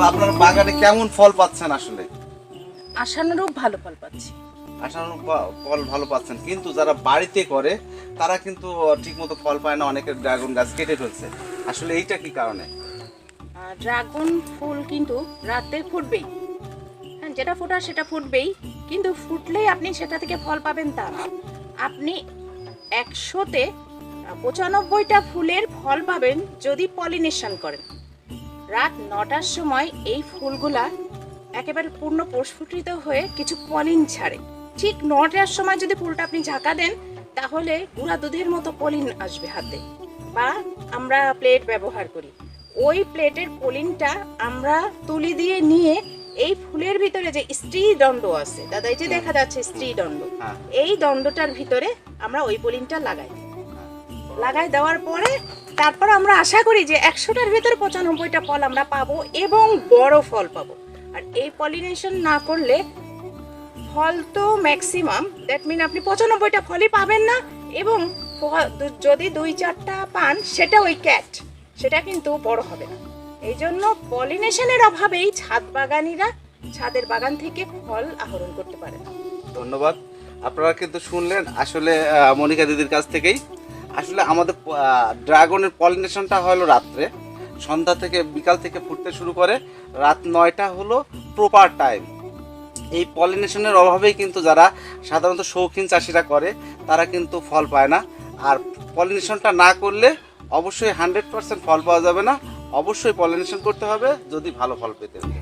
আপনার বাগানে কেমন ফল পাচ্ছেন আসলে? আশানুরূপ ভালো ফল পাচ্ছি। আশানুরূপ ফল ভালো পাচ্ছেন, কিন্তু যারা বাড়িতে করে তারা কিন্তু ঠিকমতো ফল পায় না, অনেকের ড্রাগন গাছ কেটে ফেলছে। আসলে এইটা কি কারণে? ড্রাগন ফুল কিন্তু রাতে ফুটবেই, হ্যাঁ, যেটা ফোটার সেটা ফুটবেই, কিন্তু ফুটলেই আপনি সেটা থেকে ফল পাবেন তা না। আপনি 100-তে 95টা ফুলের ফল পাবেন যদি পলিনেশন করেন। রাত 9টার সময় এই ফুলগুলা একেবারে পূর্ণ প্রস্ফুটিত হয়ে কিছু পলিন ছাড়ে। ঠিক 9টার সময় যদি ফুলটা আপনি ঝাঁকা দেন, তাহলে গুঁড়া দুধের মতো পলিন আসবে হাতে, বা আমরা প্লেট ব্যবহার করি, ওই প্লেটের পলিনটা আমরা তুলি দিয়ে নিয়ে এই ফুলের ভিতরে যে স্ত্রী দণ্ড আছে দাদা, এই যে দেখা যাচ্ছে স্ত্রী দণ্ড, এই দণ্ডটার ভিতরে আমরা ওই পলিনটা লাগাই দেওয়ার পরে তারপর আমরা আশা করি যে 100টার ভিতরে 95টা ফল আমরা পাবো এবং বড় ফল পাবো। আর এই পলিনেশন না করলে ফল তো ম্যাক্সিমাম, দ্যাট মিন আপনি 95টা ফলই পাবেন না, এবং যদি 2-4টা পান সেটা ওই ক্যাট, সেটা কিন্তু বড় হবে না। এই জন্য পলিনেশনের অভাবেই ছাদ বাগানিরা ছাদের বাগান থেকে ফল আহরণ করতে পারে না। ধন্যবাদ। আপনারা কিন্তু শুনলেন আসলে মনিকা দিদির কাছ থেকেই। আসলে আমাদের ড্রাগনের পলিনেশনটা হলো রাত্রে, সন্ধ্যা থেকে বিকাল থেকে ফুটতে শুরু করে, রাত 9টা হলো প্রপার টাইম। এই পলিনেশনের অভাবেই কিন্তু যারা সাধারণত শৌখিন চাষিরা করে তারা কিন্তু ফল পায় না। আর পলিনেশনটা না করলে অবশ্যই 100% ফল পাওয়া যাবে না। অবশ্যই পলিনেশন করতে হবে যদি ভালো ফল পেতে হবে।